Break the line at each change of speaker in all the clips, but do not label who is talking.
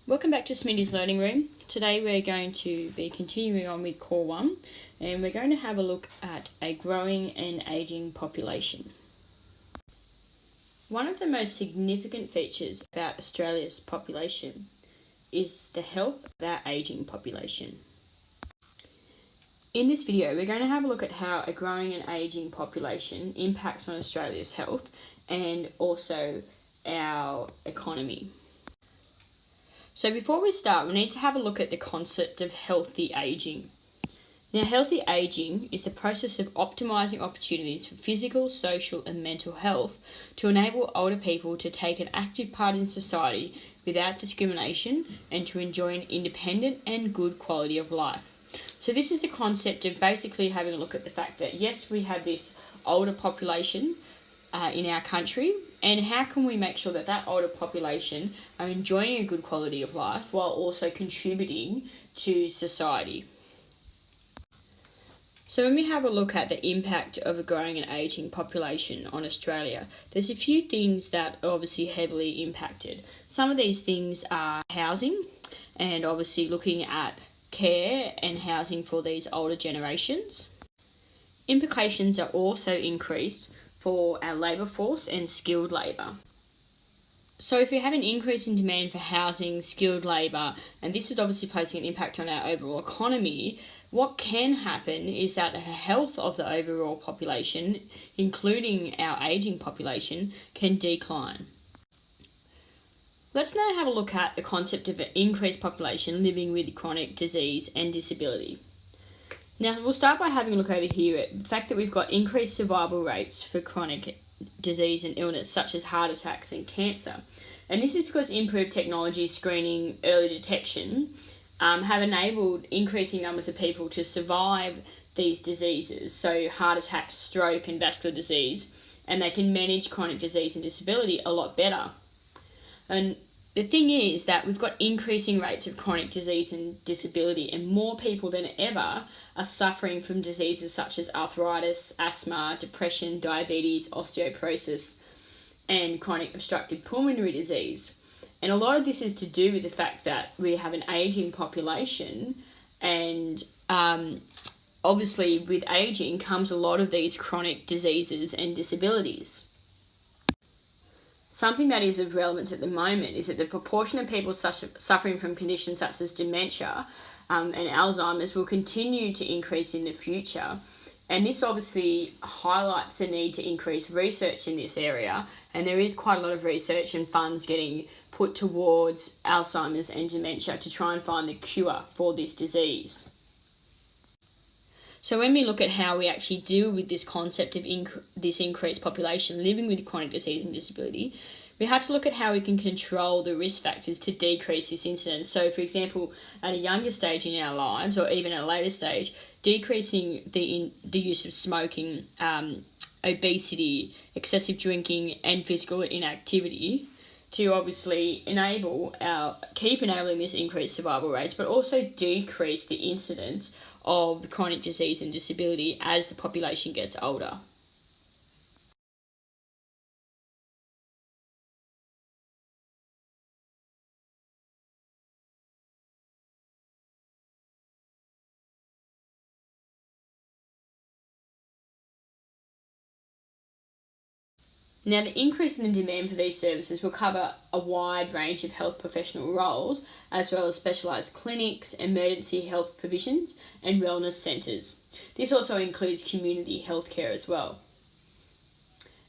Welcome back to Smitty's Learning Room. Today we're going to be continuing on with Core 1 and we're going to have a look at a growing and ageing population. One of the most significant features about Australia's population is the health of our ageing population. In this video we're going to have a look at how a growing and ageing population impacts on Australia's health and also our economy. So before we start, we need to have a look at the concept of healthy ageing. Now, healthy ageing is the process of optimising opportunities for physical, social and mental health to enable older people to take an active part in society without discrimination and to enjoy an independent and good quality of life. So this is the concept of basically having a look at the fact that yes, we have this older population in our country, and how can we make sure that that older population are enjoying a good quality of life while also contributing to society. So when we have a look at the impact of a growing and ageing population on Australia, there's a few things that are obviously heavily impacted. Some of these things are housing and obviously looking at care and housing for these older generations. Implications are also increased for our labour force and skilled labour. So if we have an increase in demand for housing, skilled labour, and this is obviously placing an impact on our overall economy, what can happen is that the health of the overall population, including our ageing population, can decline. Let's now have a look at the concept of an increased population living with chronic disease and disability. Now, we'll start by having a look over here at the fact that we've got increased survival rates for chronic disease and illness such as heart attacks and cancer. And this is because improved technology, screening, early detection have enabled increasing numbers of people to survive these diseases, so heart attacks, stroke and vascular disease, and they can manage chronic disease and disability a lot better. And the thing is that we've got increasing rates of chronic disease and disability, and more people than ever are suffering from diseases such as arthritis, asthma, depression, diabetes, osteoporosis, and chronic obstructive pulmonary disease. And a lot of this is to do with the fact that we have an ageing population, and obviously with ageing comes a lot of these chronic diseases and disabilities. Something that is of relevance at the moment is that the proportion of people suffering from conditions such as dementia and Alzheimer's will continue to increase in the future. And this obviously highlights the need to increase research in this area. And there is quite a lot of research and funds getting put towards Alzheimer's and dementia to try and find the cure for this disease. So when we look at how we actually deal with this concept of this increased population living with chronic disease and disability, we have to look at how we can control the risk factors to decrease this incidence. So for example, at a younger stage in our lives or even at a later stage, decreasing the use of smoking, obesity, excessive drinking and physical inactivity to obviously keep enabling this increased survival rates, but also decrease the incidence of chronic disease and disability as the population gets older. Now, the increase in the demand for these services will cover a wide range of health professional roles, as well as specialised clinics, emergency health provisions, and wellness centres. This also includes community healthcare as well.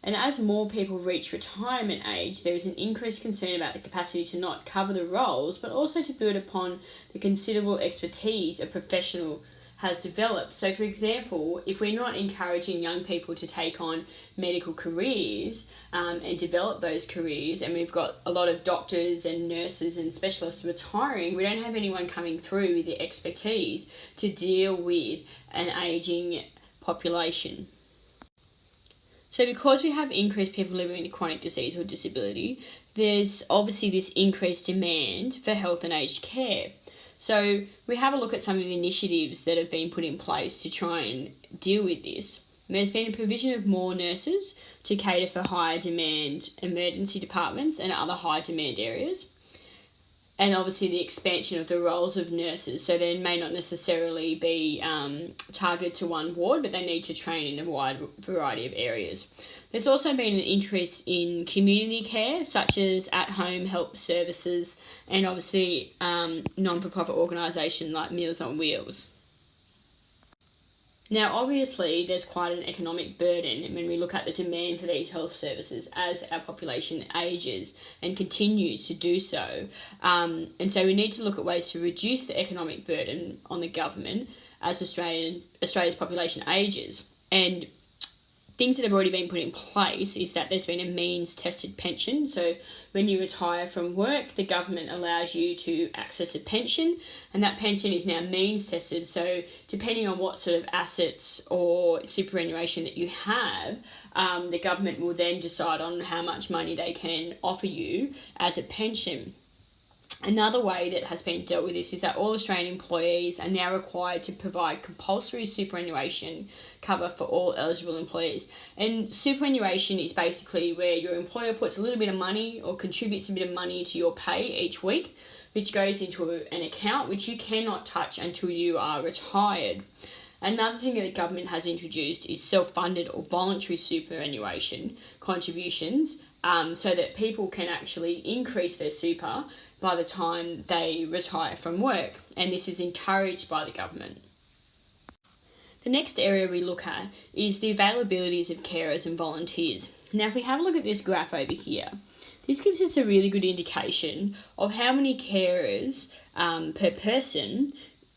And as more people reach retirement age, there is an increased concern about the capacity to not cover the roles, but also to build upon the considerable expertise a professional has developed. So for example, if we're not encouraging young people to take on medical careers and develop those careers, and we've got a lot of doctors and nurses and specialists retiring, we don't have anyone coming through with the expertise to deal with an ageing population. So because we have increased people living with chronic disease or disability, there's obviously this increased demand for health and aged care. So we have a look at some of the initiatives that have been put in place to try and deal with this. There's been a provision of more nurses to cater for higher demand emergency departments and other high demand areas. and obviously the expansion of the roles of nurses. So they may not necessarily be targeted to one ward, but they need to train in a wide variety of areas. There's also been an increase in community care, such as at-home help services, and obviously non-for-profit organisation like Meals on Wheels. Now, obviously, there's quite an economic burden when we look at the demand for these health services as our population ages and continues to do so. And so we need to look at ways to reduce the economic burden on the government as Australia's population ages. And things that have already been put in place is that there's been a means-tested pension. So when you retire from work, the government allows you to access a pension, and that pension is now means-tested. So depending on what sort of assets or superannuation that you have, the government will then decide on how much money they can offer you as a pension. Another way that has been dealt with this is that all Australian employees are now required to provide compulsory superannuation cover for all eligible employees. And superannuation is basically where your employer puts a little bit of money or contributes a bit of money to your pay each week, which goes into an account which you cannot touch until you are retired. Another thing that the government has introduced is self-funded or voluntary superannuation contributions, so that people can actually increase their super by the time they retire from work, and this is encouraged by the government. The next area we look at is the availabilities of carers and volunteers. Now, if we have a look at this graph over here, this gives us a really good indication of how many carers per person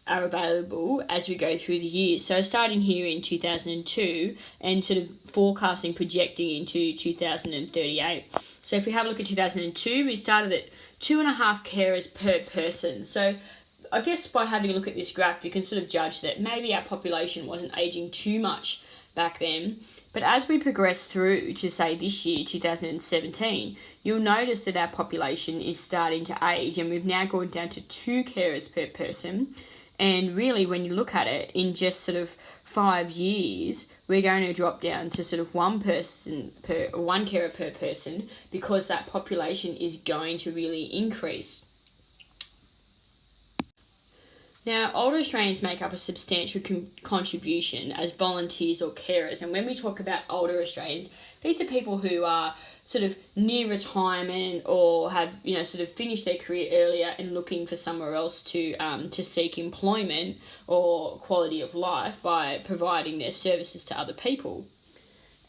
are available as we go through the years. So starting here in 2002 and sort of forecasting, projecting into 2038. So if we have a look at 2002, we started at 2.5 carers per person. So I guess by having a look at this graph, you can sort of judge that maybe our population wasn't aging too much back then. But as we progress through to, say, this year, 2017, you'll notice that our population is starting to age, and we've now gone down to 2 carers per person. And really, when you look at it, in just sort of 5 years, we're going to drop down to sort of one carer per person, because that population is going to really increase. Now, older Australians make up a substantial contribution as volunteers or carers. And when we talk about older Australians, these are people who are sort of near retirement or have, sort of finished their career earlier and looking for somewhere else to seek employment or quality of life by providing their services to other people.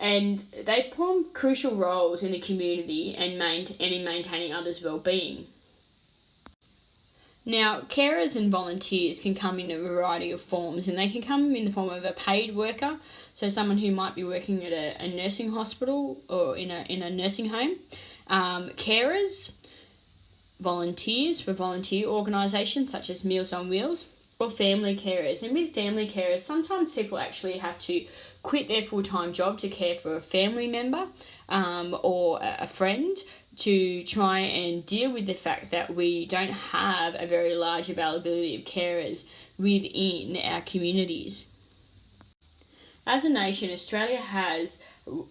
And they perform crucial roles in the community and in maintaining others' well-being. Now, carers and volunteers can come in a variety of forms, and they can come in the form of a paid worker, so someone who might be working at a nursing hospital or in a nursing home. Carers, volunteers for volunteer organisations such as Meals on Wheels, or family carers. And with family carers, sometimes people actually have to quit their full-time job to care for a family member or a friend, to try and deal with the fact that we don't have a very large availability of carers within our communities. As a nation, Australia has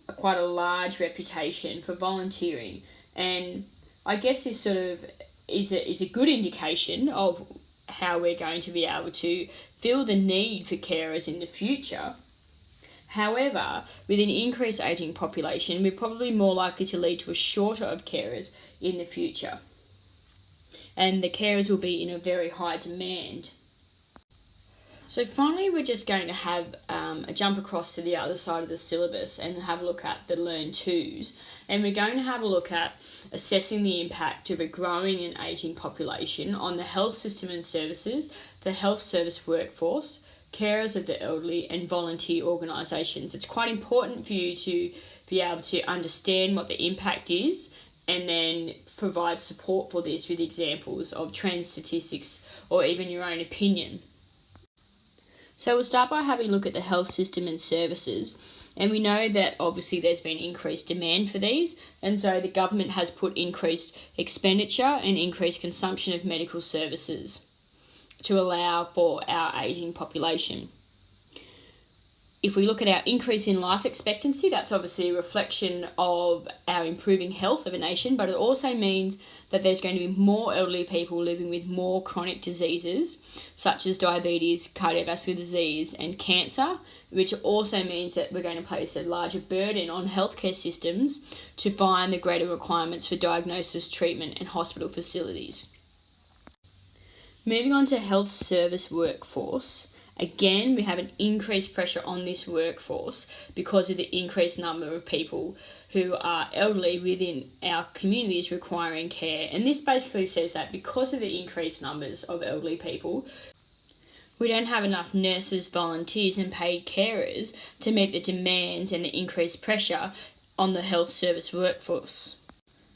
quite a large reputation for volunteering, and I guess this sort of is a good indication of how we're going to be able to fill the need for carers in the future. However, with an increased ageing population, we're probably more likely to lead to a shortage of carers in the future. And the carers will be in a very high demand. So finally, we're just going to have a jump across to the other side of the syllabus and have a look at the Learn Twos. And we're going to have a look at assessing the impact of a growing and ageing population on the health system and services, the health service workforce, carers of the elderly, and volunteer organisations. It's quite important for you to be able to understand what the impact is and then provide support for this with examples of trend statistics or even your own opinion. So we'll start by having a look at the health system and services. And we know that obviously there's been increased demand for these, and so the government has put increased expenditure and increased consumption of medical services to allow for our ageing population. if we look at our increase in life expectancy, that's obviously a reflection of our improving health of a nation, but it also means that there's going to be more elderly people living with more chronic diseases, such as diabetes, cardiovascular disease, and cancer, which also means that we're going to place a larger burden on healthcare systems to find the greater requirements for diagnosis, treatment, and hospital facilities. Moving on to health service workforce. Again, we have an increased pressure on this workforce because of the increased number of people who are elderly within our communities requiring care. And this basically says that because of the increased numbers of elderly people, we don't have enough nurses, volunteers and paid carers to meet the demands and the increased pressure on the health service workforce.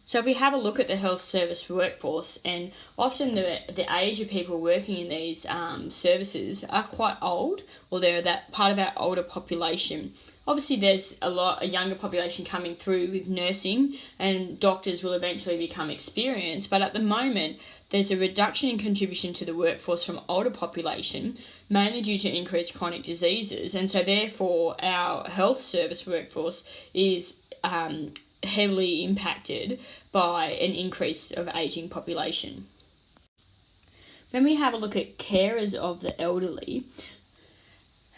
So if we have a look at the health service workforce, and often the age of people working in these services are quite old, or they're that part of our older population. Obviously there's a younger population coming through with nursing, and doctors will eventually become experienced, but at the moment there's a reduction in contribution to the workforce from older population, mainly due to increased chronic diseases, and so therefore our health service workforce is heavily impacted by an increase of ageing population. When we have a look at carers of the elderly,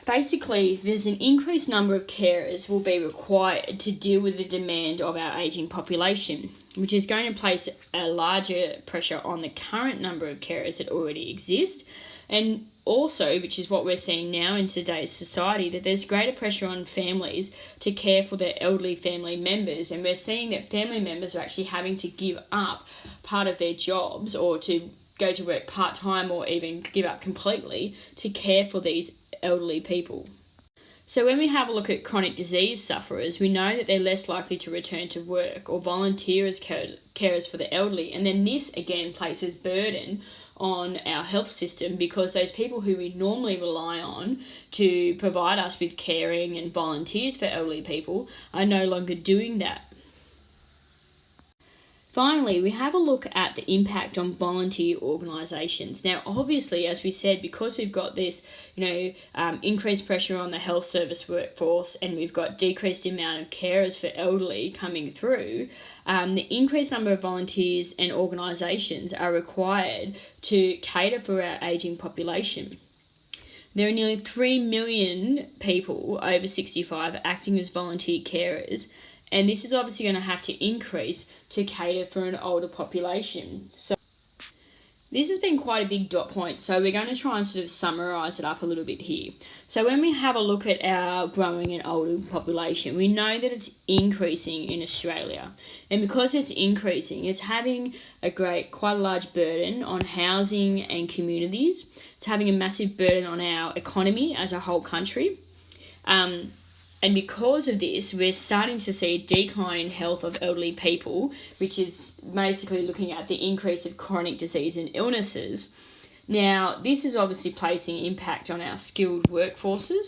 basically there's an increased number of carers will be required to deal with the demand of our ageing population, which is going to place a larger pressure on the current number of carers that already exist, and also, which is what we're seeing now in today's society, that there's greater pressure on families to care for their elderly family members, and we're seeing that family members are actually having to give up part of their jobs or to go to work part-time or even give up completely to care for these elderly people. So when we have a look at chronic disease sufferers, we know that they're less likely to return to work or volunteer as carers for the elderly, and then this again places burden on our health system because those people who we normally rely on to provide us with caring and volunteers for elderly people are no longer doing that. Finally, we have a look at the impact on volunteer organisations. Now, obviously, as we said, because we've got this, increased pressure on the health service workforce, and we've got decreased amount of carers for elderly coming through, the increased number of volunteers and organisations are required to cater for our ageing population. There are nearly 3 million people over 65 acting as volunteer carers, and this is obviously going to have to increase to cater for an older population. So this has been quite a big dot point, so we're going to try and sort of summarise it up a little bit here. So when we have a look at our growing and older population, we know that it's increasing in Australia. And because it's increasing, it's having quite a large burden on housing and communities. It's having a massive burden on our economy as a whole country. And because of this, we're starting to see a decline in health of elderly people, which is basically looking at the increase of chronic disease and illnesses. Now, this is obviously placing impact on our skilled workforces,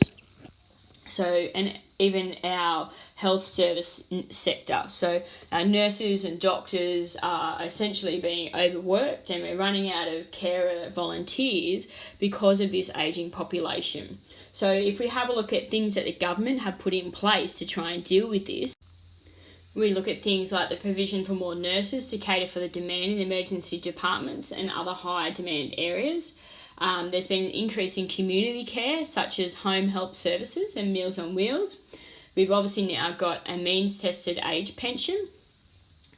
and even our health service sector. So our nurses and doctors are essentially being overworked, and we're running out of carer volunteers because of this ageing population. So if we have a look at things that the government have put in place to try and deal with this, we look at things like the provision for more nurses to cater for the demand in emergency departments and other high demand areas. There's been an increase in community care, such as home help services and Meals on Wheels. We've obviously now got a means-tested age pension,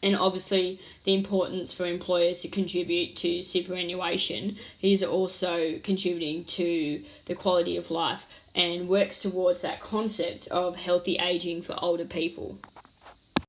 and obviously the importance for employers to contribute to superannuation is also contributing to the quality of life and works towards that concept of healthy ageing for older people.